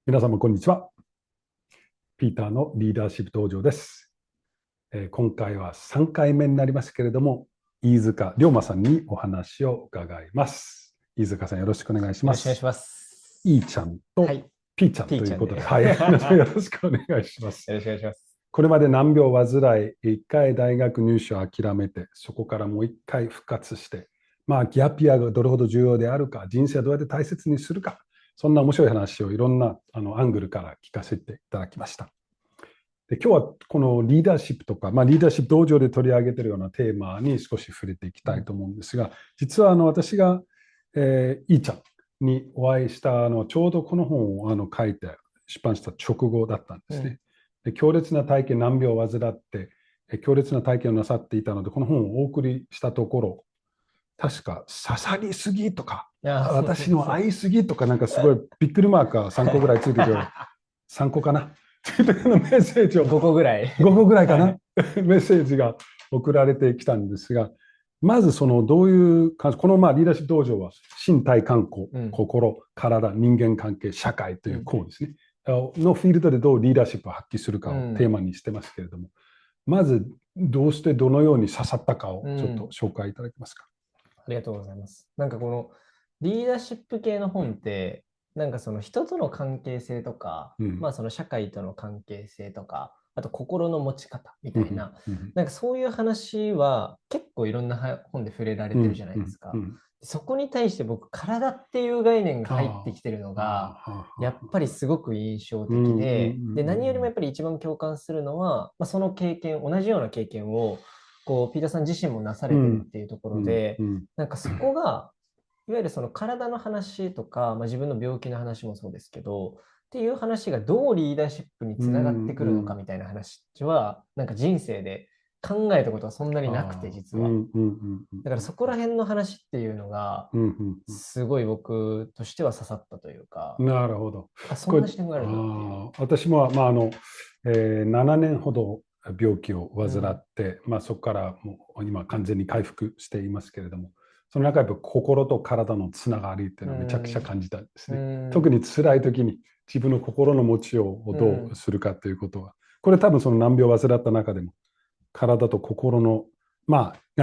皆様、こんにちは。ピーターのリーダーシップ道場です。今回は3回目になりますけれども、飯塚龍馬さんにお話を伺います。飯塚さん、よろしくお願いしよろしくお願いします。ます。いーちゃんとはい。ピーちゃん P ちゃんで。ということで、はい、皆さんよろしくお願いします。よろしくお願いします。これまで難病を患い、一回大学入試を諦めて、そこからもう一回復活して、ギャップイヤーがどれほど重要であるか、人生をどうやって大切にするか、そんな面白い話をいろんなアングルから聞かせていただきました。で、今日はこのリーダーシップとか、リーダーシップ道場で取り上げているようなテーマに少し触れていきたいと思うんですが、実は私が、いーちゃんにお会いしたのはちょうどこの本を書いて出版した直後だったんですね。で、強烈な体験、難病を患って、強烈な体験をなさっていたので、この本をお送りしたところ、確か刺さりすぎとか、あ、私の愛すぎとか、なんかすごいびっくりマークが3個ぐらいついてて、3個かなっていうメッセージを5個ぐらい。5個ぐらいかな、はい。メッセージが送られてきたんですが、まずそのどういう感じ、このリーダーシップ道場は身体観光、うん。心、体、人間関係、社会といううん。項ですね。のフィールドでどうリーダーシップを発揮するかをテーうん。マにしてますけれども、まずどうしてどのように刺さったかをちょっとうん。紹介いただけますか。ありがとうございます。なんかこのリーダーシップ系の本って、なんかその人との関係性とか、うん。その社会との関係性とか、あと心の持ち方みうん。たいな、うん。なんかそういう話は結構いろんな本で触れられうん。てるじゃないうん。ですか。うん。そこに対して僕、体っていう概念が入ってきてるのああ、が、はあ、はやっぱりすごく印象うん。うん。的で、で、何よりもうん。やっぱり一番共感するのは、その経験、同じような経験を、ピーターさん自身もなされてるうん。っていうとこうん。ろで、うん。なんかそこが、いわゆるその体の話とか、自分の病気の話もそうですけど、っていう話がどうリーダーシップにうつながってくるのかん。みたいな話は、なんか人生で考えたことはそんなになくて、ああ、うん。実は。うん。うん。うん。だからそこら辺の話っていうのが、うん。うん。すごい僕としては刺さったというか、なるほど。あ、そこれ、んな視点があるんだっていう。私も、7年ほど病気を患うん。って、そこからもう今完全に回復していますけれども、その中で心と体のつながりっていううのをめちゃくちゃん。感じたんですうね。特ん。に辛い時に自分の心の持ちようをどううん。するかということは、これ多分その難病を患った中でも、体と心の、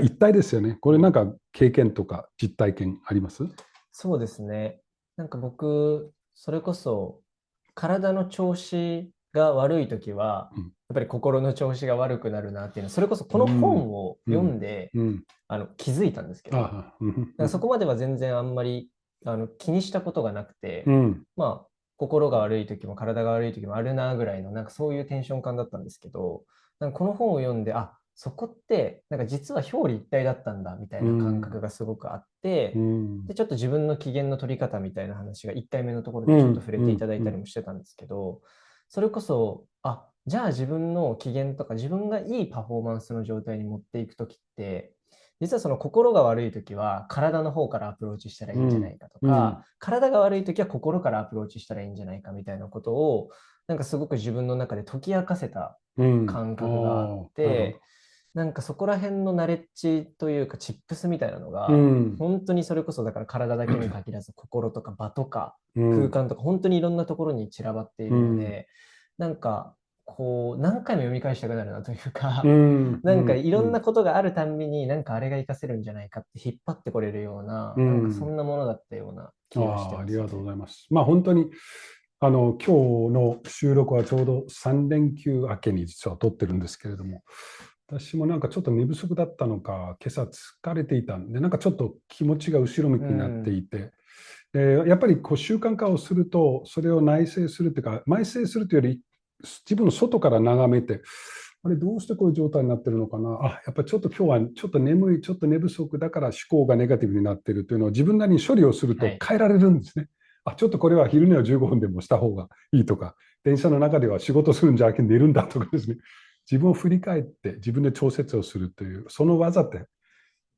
一体ですよね。これなんか経験とか実体験あります？そうですね。なんか僕、それこそ体の調子が悪いときは、やっぱり心の調子が悪くなるなっていうのは、それこそこのうん。本をうん。読んで、うん。気づいたんですけど、うん。なんかそこまでは全然あんまり気にしたことがなくて、うん。心が悪い時も体が悪い時もあるなぐらいの、なんかそういうテンション感だったんですけど、なんかこの本を読んで、あ、そこってなんか実は表裏一体だったんだみたいうな感覚ん。がすごくあっうて、で、ん。ちょっと自分の機嫌の取り方みたいな話が1回目のところうん。でちょっと触れうん。ていただいたりもしてたんですけど、それこそ、あ、じゃあ自分の機嫌とか自分がいいパフォーマンスの状態に持っていくときって、実はその心が悪いときは体の方からアプローチしたらいいんじゃないかとうん。か、体が悪いときは心からアプローチしたらいいんじゃないかみたいなことを、なんかすごく自分の中で解き明かせたうん。感あ覚があっあ、なるほど。て、なんかそこら辺のナレッジというかチップスみたいなのうが、ん。本当にそれこそだから体だけに限らず心とか場とかうん。空間とか本当にいろんなところに散らばっていうん。るので、なんか何回も読み返したくなるなといううか、ん。なんかいろんなうん。ことがあるたんびになんかあれが活かせるんじゃないかって引っ張ってこれるような、うなんかそん。んなものだったような気がしてああ、ありがとうごますね。ざいます。本当に、今日の収録はちょうど3連休明けに実は撮ってるんですけれども、私もなんかちょっと寝不足だったのか、今朝疲れていたんで、なんかちょっと気持ちが後ろ向うきになってん。いて、でやっぱりこう習慣化をすると、それを内省するというか、内省するというより、自分の外から眺めて、あれ、どうしてこういう状態になってるのかな、やっぱりちょっと今日はちょっと眠い、ちょっと寝不足だから思考がネガティブになっているというのを自分なりに処理をするはい。と変えられるんですね。ちょっとこれは昼寝は15分でもした方がいいとか、電車の中では仕事するんじゃなくて寝るんだとかですね、自分を振り返って自分で調節をするという、その技って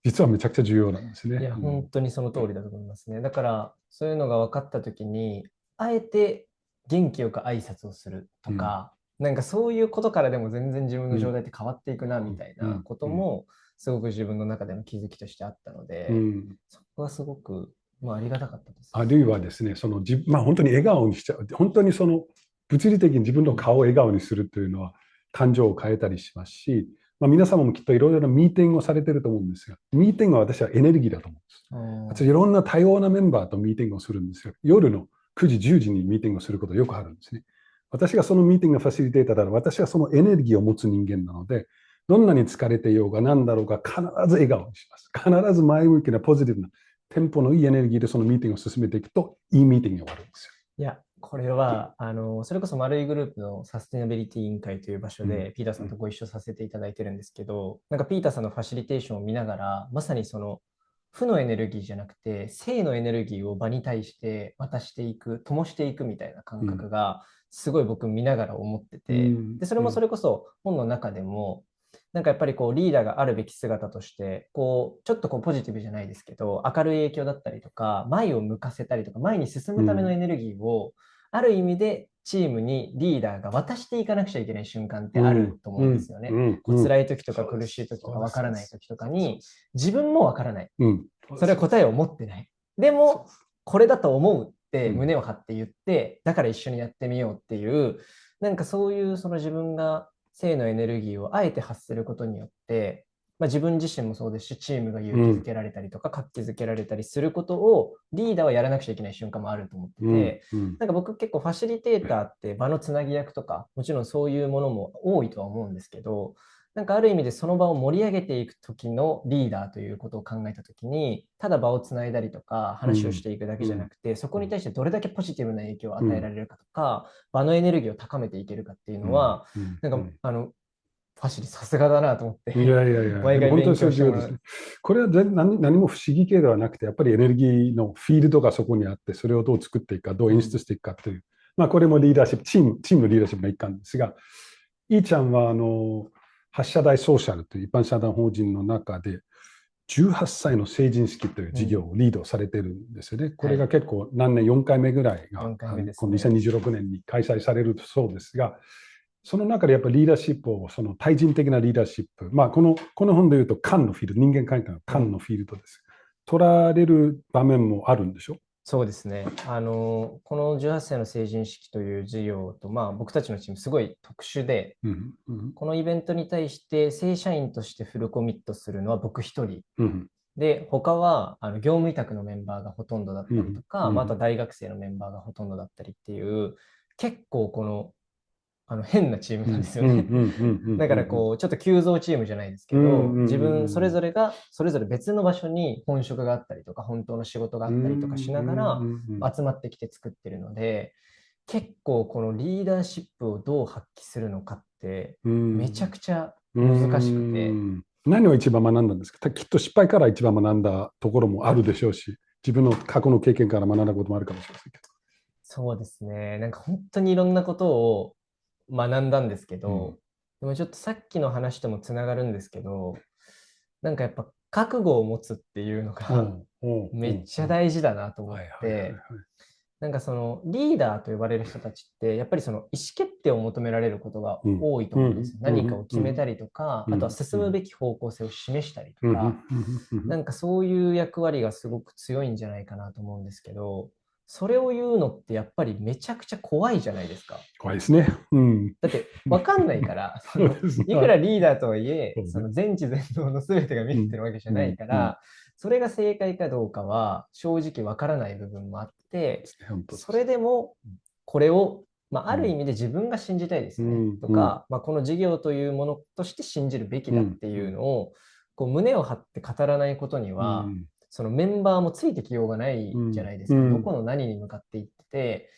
実はめちゃくちゃ重要なんですね。いや、本当にその通りだと思いますね。だから、そういうのが分かったときに、あえて元気よく挨拶をするとうん。か、なんかそういうことからでも全然自分うん。の状態って変わっていくな、うん。みたいうん。なことうん。も、すごく自分の中での気づきとしてあったので、うん。そこはすごくまあ、ありがたかったです。あるいはですね、まあ、本当に笑顔にしちゃう。本当に物理的に自分の顔を笑顔にするというのは、感情を変えたりしますし、まあ、皆様もきっといろいろなミーティングをされていると思うんですが、ミーティングは私はエネルギーだと思うんです。あー、私、いろんな多様なメンバーとミーティングをするんですよ。夜の9時、10時にミーティングをすることよくあるんですね。私がそのミーティングのファシリテーターだら、私はそのエネルギーを持つ人間なので、どんなに疲れていようが何だろうが必ず笑顔にします。必ず前向きなポジティブなテンポのいいエネルギーでそのミーティングを進めていくと、いいミーティングが終わるんですいや、これは、それこそ丸いグループのサステナビリティ委員会という場所よ。うん。で、ピーターさんとご一緒させていただいてるんですけど、なんかピーターさんのファシリテーションを見ながら、まさにその、負のエネルギーじゃなくて、正のエネルギーを場に対して渡していく、灯していくみたいな感うん。覚が、すごい僕見ながら思ってうて、ん。で、それもそれこそ本の中でも、なんかやっぱりこうリーダーがあるべき姿として、こう、ちょっとこうポジティブじゃないですけど、明るい影響だったりとか、前を向かせたりとか、前に進むためのエうん。ネルギーを、ある意味でチームにリーダーが渡していかなくちゃいけない瞬間ってあうん。ると思うん。うんですよね。うん。こううん。辛い時とかそうです。苦しい時とかそうです。分からないそうです。時とかにそうです。自分も分からない。うん。そうです。それは答えを持ってない。でも、そうです。これだと思うってうん。胸を張って言って、だから一緒にやってみようっていう、なんかそういうその自分が性のエネルギーをあえて発することによって、まあ、自分自身もそうですし、チームが勇気づうん。けられたりとか、活気づけられたりすることをリーダーはやらなくちゃいけない瞬間もあると思ってうん。て、うん。なんか僕結構ファシリテーターって場のつなぎ役とか、もちろんそういうものも多いとは思うんですけど、なんかある意味でその場を盛り上げていく時のリーダーということを考えた時に、ただ場をつないだりとか話をしうん。ていくだけうん。じゃなくて、そこに対してどれだけポジティブな影響をうん。与えられるかとか、場のエネルギーを高めていけるかっていううん。のは、うん。なんかうん。ファシリさすがだなと思っいて やいやいや、毎回勉でも本当にそ強してもらう。れ重要ですね。これは何も不思議系ではなくて、やっぱりエネルギーのフィールドがそこにあって、それをどう作っていくか、どううん、演出していくかという、まあ、これもリーダーシップ、チームのリーダーシップの一環ですが、イーちゃんは発射台ソーシャルという一般社団法人の中で、18歳の成人式という事業うん、をリードされてるんですよね。こはい。れが結構何年、4回目ぐらいが、4回目でこのすね。2026年に開催されるそうですが、その中でやっぱりリーダーシップを、その対人的なリーダーシップ、まあ、この本で言うと、カンのフィールド、人間関係のカンのうん、フィールドです。取られる場面もあるんでしょ？そうですね。この18歳の成人式という授業と、まあ僕たちのチームすごい特殊で、うん、うん、このイベントに対して正社員としてフルコミットするのは僕一人うん、で、他は業務委託のメンバーがほとんどだっうん、たりとか、まあ、あとはうん、大学生のメンバーがほとんどだったりっていう、結構この変なチームなんでうん、うん、うん、すよね。うん、だからこう、ちょっと急造チームじゃないですけうん、ど、うん、自分それうん、ぞれがそれぞれ別の場所に本職があったりとか、本当の仕事があうん、ったりとかしながらうん、集まってきて作ってるので、結構このリーダーシップをどう発揮するのかってうん、めちゃくちゃう難しくて、ん。何を一番学んだんですか？きっと失敗から一番学んだところもあるでしょうし、自分の過去の経験から学んだこともあるかもしれませんけそうですね。なんか本当にいろんなことを学んだんですけど。うん。ど、でもちょっとさっきの話ともつながるんですけど、なんかやっぱ覚悟を持つっていうのが おうおうめっおうおう。ちゃ大事だなと思っはいはいはいて、はい。なんかそのリーダーと呼ばれる人たちって、やっぱりその意思決定を求められることがうん。多いとうん。思うんですよ。うん。何かをうん。決めたりとか、あとはうん。うん。進むべき方向性を示したりとうん。うか、ん。うん。なんかそういう役割がすごく強いんじゃないかなと思うんですけど、それを言うのってやっぱりめちゃくちゃ怖いじゃないですか。怖いですね。うん。だって分かんないから、そうですね。いくらリーダーとはいえ、そうね。その全知全能の全てが見うん。えてるわけじゃうん。ないかうん。ら、それが正解かどうかは正直分からない部分もあって、本当でそす。れでもこれを、まあ、ある意うん。味で自分が信じたいですね。うん。うん。とか、まあ、この事業というものとして信じるべきうん。だっていううん。のを、こう胸を張って語らないことには、うん。そのメンバーもついてきようがないじゃうん。ないですか。どうん。この何に向かっていってて、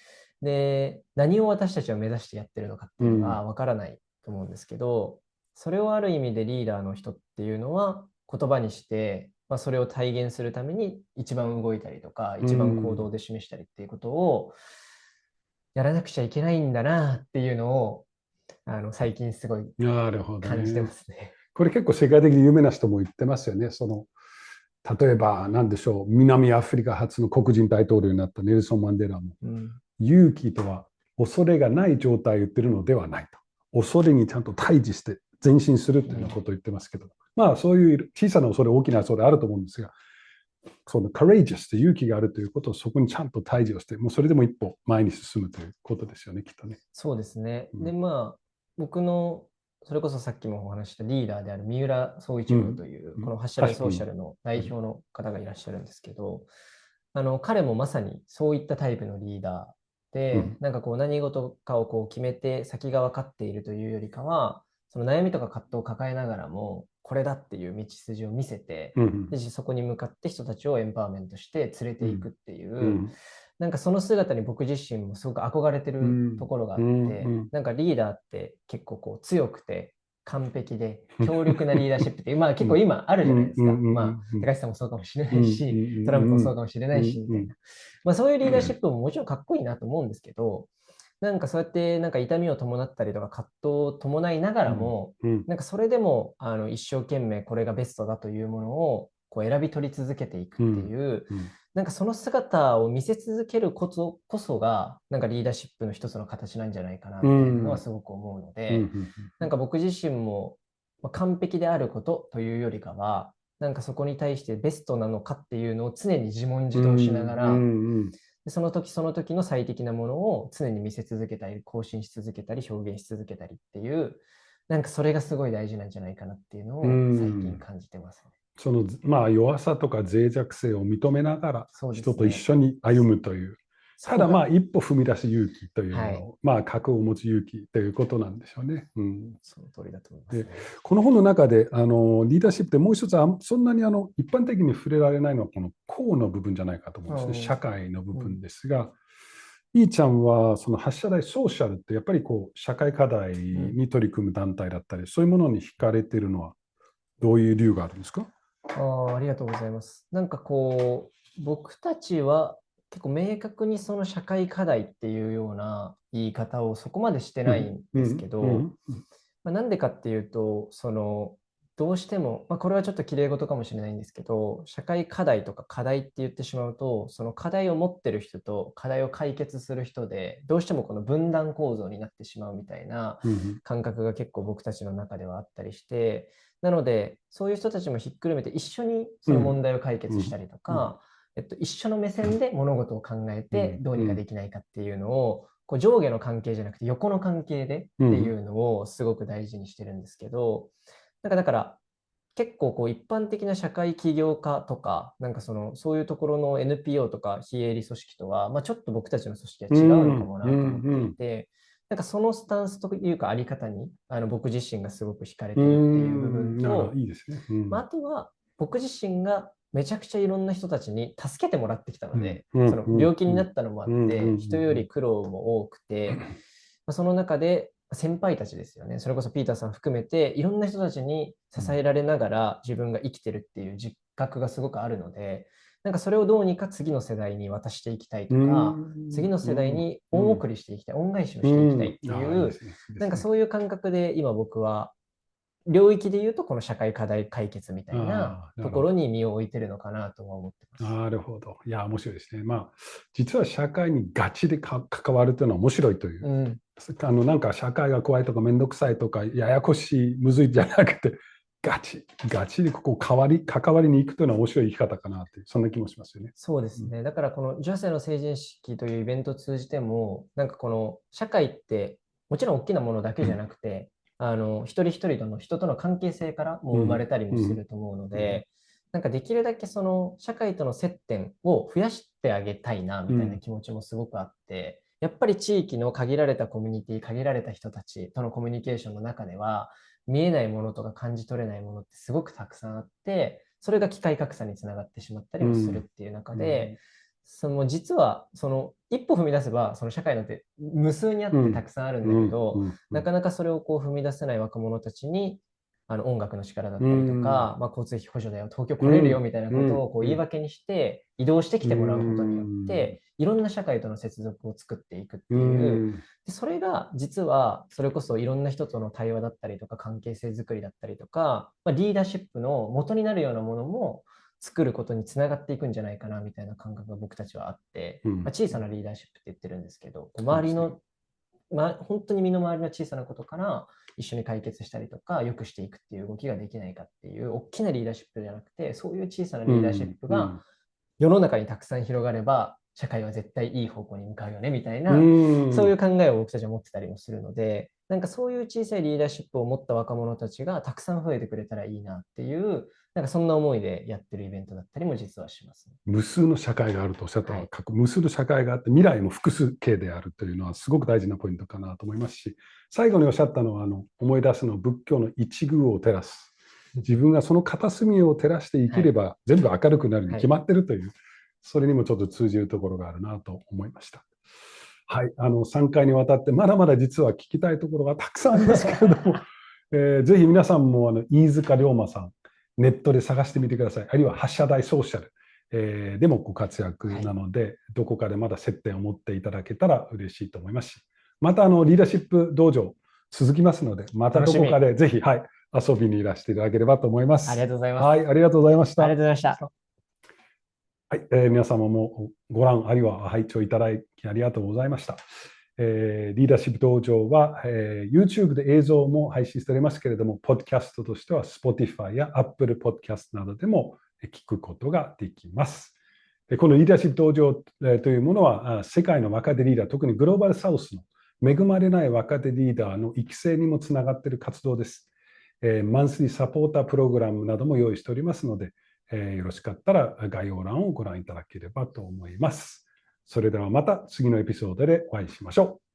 で、何を私たちは目指してやってるのかっていうのがわからないと思うんですけど、それをある意味でリーダーの人っていうのは言葉にして、まあ、それを体現するために一番動いたりとか、う一番行動ん。で示したりっていうことをやらなくちゃいけないんだなっていうのを、最近すごいなるほど感じてまね。すね。これ結構世界的に有名な人も言ってますよね。例えば、何でしょう、南アフリカ初の黒人大統領になったネルソン・マンデラも、うん。勇気とは恐れがない状態を言ってるのではないと。恐れにちゃんと対峙して前進するというようなことを言ってますけど、まあそういう小さな恐れ、大きな恐れあると思うんですが、その courageous って勇気があるということをそこにちゃんと対峙をして、もうそれでも一歩前に進むということですよね、きっとね。そうですね。で、うん。まあ、僕の、それこそさっきもお話ししたリーダーである三浦総一郎うん。という、うん。この発射台確かに。ソーシャルの代表の方がいらっしゃるんですけど、彼もまさにそういったタイプのリーダーで、うん。なんかこう何事かをこう決めて先が分かっているというよりかは、その悩みとか葛藤を抱えながらも、これだっていう道筋を見せて、うん。で、そこに向かって人たちをエンパワーメントして連れていくっていう、うん。なんかその姿に僕自身もすごく憧れてうん。るところがあうん。うって、ん。なんかリーダーって結構こう強くて完璧で強力なリーダーシップってまあ結構うん。今あるうん。じゃないですか。うん。まあ高橋さんもそうかもしれなうん。ういし、トランプもそうん。かもしれなういしみたいん。な。まあそういうリーダーシップももちろんかっこいいなと思うんですけど、なんかそうやってなんか痛みを伴ったりとか葛藤を伴いながらも、うん。なんかそれでも一生懸命これがベストだというものをこう選び取り続けていくってうん。いう、うん。なんかその姿を見せ続けるこそが、なんかリーダーシップの一つの形なんじゃないかなうみたいなのはん。すごく思うのうん。うで、なんん。か僕自身も完璧であることというよりかは、なんかそこに対してベストなのかっていうのを常に自問う自答しながん。うら、ん。その時その時の最適なものを常に見せ続けたり、更新し続けたり、表現し続けたりっていう、なんかそれがすごい大事なんじゃないかなっていうのうを最近ん。感じてますね。その、まあ、弱さとか脆弱性を認めながらそうで人と一すね。緒に歩むという。ただ、まあ、そこが、一歩踏み出す勇気というはい、ものを、まあ、覚悟を持つ勇気ということなんでしょうね。うん。その通りだと思いますで、ね。この本の中で、リーダーシップってもう一つそんなに一般的に触れられないのは、この公の部分じゃないかと思うんですね。うん、社会の部分うん、ですが、いーちゃんは、その発射台ソーシャルって、やっぱりこう、社会課題うん。に取り組む団体だったり、そういうものに惹かれているのは、どういう理由があるんですか？ありがとうございます。なんかこう、僕たちは結構明確にその社会課題っていうような言い方をそこまでしてうん、ないんですうん、けど、うん、うん、まあ、なんでかっていうと、どうしても、まあ、これはちょっと綺麗事かもしれないんですけど、社会課題とか課題って言ってしまうと、その課題を持ってる人と課題を解決する人で、どうしてもこの分断構造になってしまうみたいなうん、感覚が結構僕たちの中ではあったりして、なので、そういう人たちもひっくるめて一緒にその問うん、題を解うん、決したりとうん、か、一緒の目線で物事を考えうん、てどうにかでうん、きないかっていうのをこう上下の関係じゃなくて横の関係でっていうん、うのをすごく大事にしてるんですけど、だから結構こう一般的な社会起業家とか、なんかそういうところの NPO とか非営利組織とは、まあ、ちょっと僕たちの組織うは違うのかん、もうん、なと思っていうん、て、なんかそのスタンスというかあり方に僕自身がすごく惹かれうてるっていう部分ん、と、いいですね。うまあ、あん、とは僕自身がめちゃくちゃいろんな人たちに助けてもらってきたうん、ので、うん、そのうん、病気になったのもあうん、うって、ん、人より苦労も多くて、まあ、その中で先輩たちですよね。それこそピーターさん含めて、いろんな人たちに支えられながら自分が生きてるっていう実覚がすごくあるので、なんかそれをどうにか次の世代に渡していきたいうとか、次ん、の世代に恩送りしていきたい、恩返しをうしていきたいっん、ていう、いいですね。いいですね。なんかそういう感覚で今僕は領域で言うとこの社会課題解決みたいなああ、なるほど。ところに身を置いてるのかなとは思ってます。なるほど。いや、面白いですね。まあ、実は社会にガチで関わるというのは面白いという。うん、なんか社会が怖いとかめんどくさいとかややこしい、むずいじゃなくて、ガチでこう関わりに行くというのは面白い生き方かなという、そんな気もしますよね。うん。そうですね。だからこの18歳の成人式というイベントを通じても、なんかこの社会ってもちろん大きなものだけじゃなくて、一人一人の人との関係性からもうん。生まれたりもすうん。ると思うのうん。で、なんかできるだけその社会との接点を増やしてあげたいなみたいなうん。気持ちもすごくあって、やっぱり地域の限られたコミュニティ、限られた人たちとのコミュニケーションの中では、見えないものとか感じ取れないものってすごくたくさんあって、それが機会格差につながってしまったりもするっうん。ていう中で、うん。実はその一歩踏み出せばその社会なんて無数にあってたうん。くさんあるんうん。だけど、うん。なかなかそれをこう踏み出せない若者たちに音楽の力だっうたりとん。か、まあ、交通費補助だよ、東京来れるようん。みたいなうん。ことをこううん。言い訳にして移動してきうてもらうことによっん。て、いろんな社会との接続を作っていくっうていう、ん。でそれが実はそれこそいろんな人との対話だったりとか関係性づくりだったりとか、まあ、リーダーシップの元になるようなものも作ることにつながっていくんじゃないかなみたいな感覚が僕たちはあって、まあ、うん。小さなリーダーシップって言ってるんですけど、そうですね。周りの、本当に身の回りの小さなことから一緒に解決したりとか、良くしていくっていう動きができないかっていう、大きなリーダーシップじゃなくて、そういう小さなリーダーシッうん。プがうん。世の中にたくさん広がれば、社会は絶対いい方向に向かうよね、みたいな、うんそういう考えを僕たちは持ってたりもするので、なんかそういう小さいリーダーシップを持った若者たちがたくさん増えてくれたらいいなっていう、なんかそんな思いでやってるイベントだったりも実はしますね。無数の社会があるとおっしゃったのは、はい。無数の社会があって未来も複数形であるというのはすごく大事なポイントかなと思いますし、最後におっしゃったのは思い出すのは仏教の一宮を照らす。自分がその片隅を照らして生きれば全部明るくなるに決まってるという、それにもちょっと通じるところがあるなと思いました。はい、3回にわたってまだまだ実は聞きたいところがたくさんありますけれども、ぜひ皆さんも飯塚龍馬さん、ネットで探してみてください。あるいは発射台ソーシャル、でもご活躍なので、どこかでまだ接点を持っていただけたら嬉しいと思いますし、またリーダーシップ道場続きますので、またどこかでぜひ、はい、遊びにいらしていただければと思います。ありがとうございます。はい、ありがとうございました。ありがとうございました。はい、皆様もご覧あるいは拝聴いただきありがとうございました。リーダーシップ道場は、YouTube で映像も配信しておりますけれども、ポッドキャストとしては Spotify や Apple Podcast などでも聞くことができます。このリーダーシップ道場というものは、世界の若手リーダー、特にグローバルサウスの恵まれない若手リーダーの育成にもつながっている活動です。マンスリーサポータープログラムなども用意しておりますので、よろしかったら概要欄をご覧いただければと思います。それではまた次のエピソードでお会いしましょう。